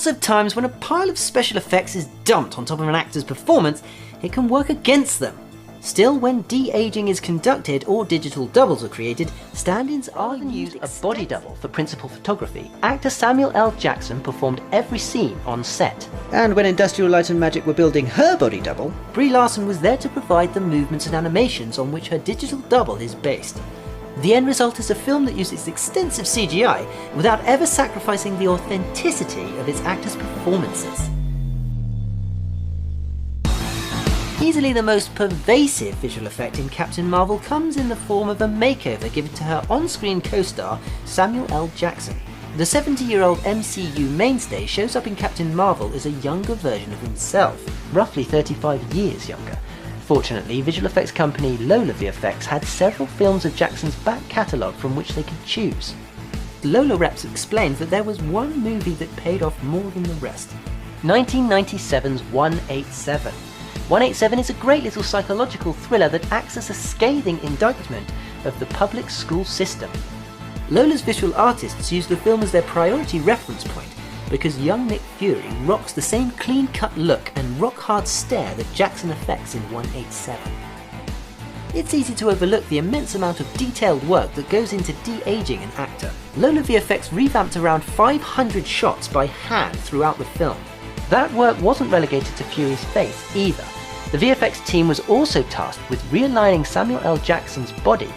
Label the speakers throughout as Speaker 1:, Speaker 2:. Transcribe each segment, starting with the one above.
Speaker 1: lots of times when a pile of special effects is dumped on top of an actor's performance, it can work against them. Still, when de-aging is conducted or digital doubles are created, stand-ins are used a body double for principal photography. Actor Samuel L. Jackson performed every scene on set. And when Industrial Light and Magic were building her body double, Brie Larson was there to provide the movements and animations on which her digital double is based. The end result is a film that uses extensive CGI without ever sacrificing the authenticity of its actors' performances. Easily the most pervasive visual effect in Captain Marvel comes in the form of a makeover given to her on-screen co-star Samuel L. Jackson. The 70-year-old MCU mainstay shows up in Captain Marvel as a younger version of himself, roughly 35 years younger. Fortunately, visual effects company Lola VFX had several films of Jackson's back catalogue from which they could choose. Lola reps explained that there was one movie that paid off more than the rest. 1997's 187. 187 is a great little psychological thriller that acts as a scathing indictment of the public school system. Lola's visual artists used the film as their priority reference point because young Nick Fury rocks the same clean-cut look and rock-hard stare that Jackson affects in 187. It's easy to overlook the immense amount of detailed work that goes into de-aging an actor. Lola VFX revamped around 500 shots by hand throughout the film. That work wasn't relegated to Fury's face either. The VFX team was also tasked with realigning Samuel L. Jackson's body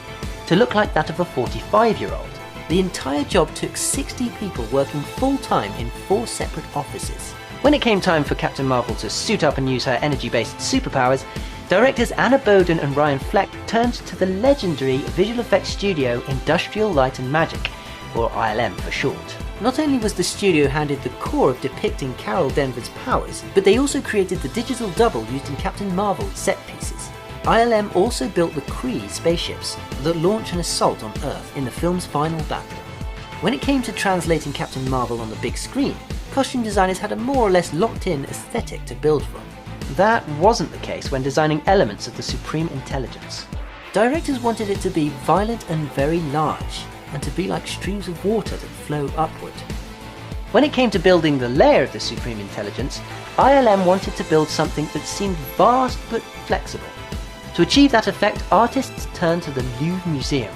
Speaker 1: to look like that of a 45-year-old. The entire job took 60 people working full-time in 4 separate offices. When it came time for Captain Marvel to suit up and use her energy-based superpowers, directors Anna Boden and Ryan Fleck turned to the legendary visual effects studio Industrial Light and Magic, or ILM for short. Not only was the studio handed the core of depicting Carol Danvers' powers, but they also created the digital double used in Captain Marvel's set pieces. ILM also built the Kree spaceships that launch an assault on Earth in the film's final battle. When it came to translating Captain Marvel on the big screen, costume designers had a more or less locked-in aesthetic to build from. That wasn't the case when designing elements of the Supreme Intelligence. Directors wanted it to be violent and very large, and to be like streams of water that flow upward. When it came to building the lair of the Supreme Intelligence, ILM wanted to build something that seemed vast but flexible. To achieve that effect, artists turned to the Louvre Museum.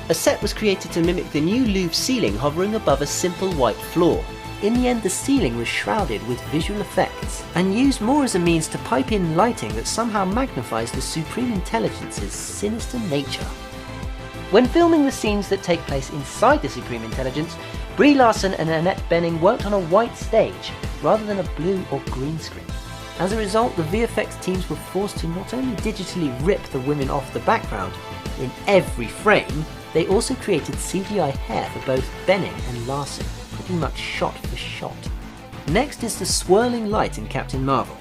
Speaker 1: A set was created to mimic the new Louvre ceiling hovering above a simple white floor. In the end, the ceiling was shrouded with visual effects, and used more as a means to pipe in lighting that somehow magnifies the Supreme Intelligence's sinister nature. When filming the scenes that take place inside the Supreme Intelligence, Brie Larson and Annette Bening worked on a white stage, rather than a blue or green screen. As a result, the VFX teams were forced to not only digitally rip the women off the background, in every frame, they also created CGI hair for both Bening and Larson, pretty much shot for shot. Next is the swirling light in Captain Marvel.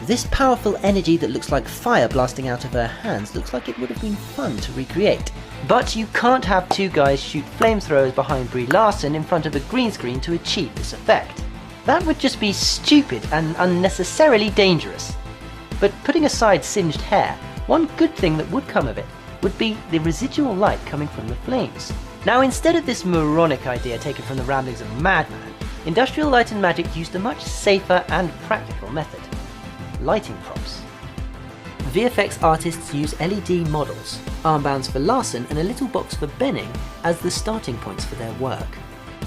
Speaker 1: This powerful energy that looks like fire blasting out of her hands looks like it would have been fun to recreate. But you can't have two guys shoot flamethrowers behind Brie Larson in front of a green screen to achieve this effect. That would just be stupid and unnecessarily dangerous. But putting aside singed hair, one good thing that would come of it would be the residual light coming from the flames. Now, instead of this moronic idea taken from the ramblings of a madman, Industrial Light and Magic used a much safer and practical method: lighting props. VFX artists use LED models, armbands for Larson and a little box for Bening as the starting points for their work.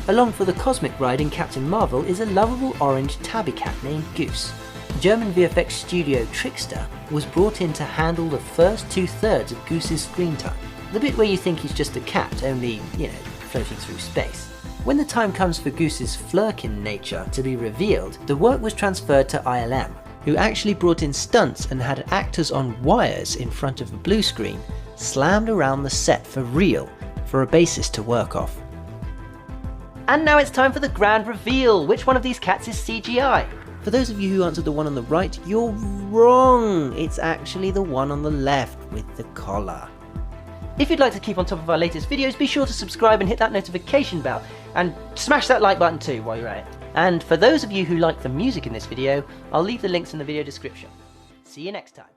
Speaker 1: Along for the cosmic ride in Captain Marvel is a lovable orange tabby cat named Goose. German VFX studio Trickster was brought in to handle the first 2/3 of Goose's screen time. The bit where you think he's just a cat, only, floating through space. When the time comes for Goose's flirkin nature to be revealed, the work was transferred to ILM, who actually brought in stunts and had actors on wires in front of a blue screen, slammed around the set for real, for a basis to work off. And now it's time for the grand reveal. Which one of these cats is CGI? For those of you who answered the one on the right, you're wrong. It's actually the one on the left with the collar. If you'd like to keep on top of our latest videos, be sure to subscribe and hit that notification bell, and smash that like button too while you're at it. And for those of you who like the music in this video, I'll leave the links in the video description. See you next time.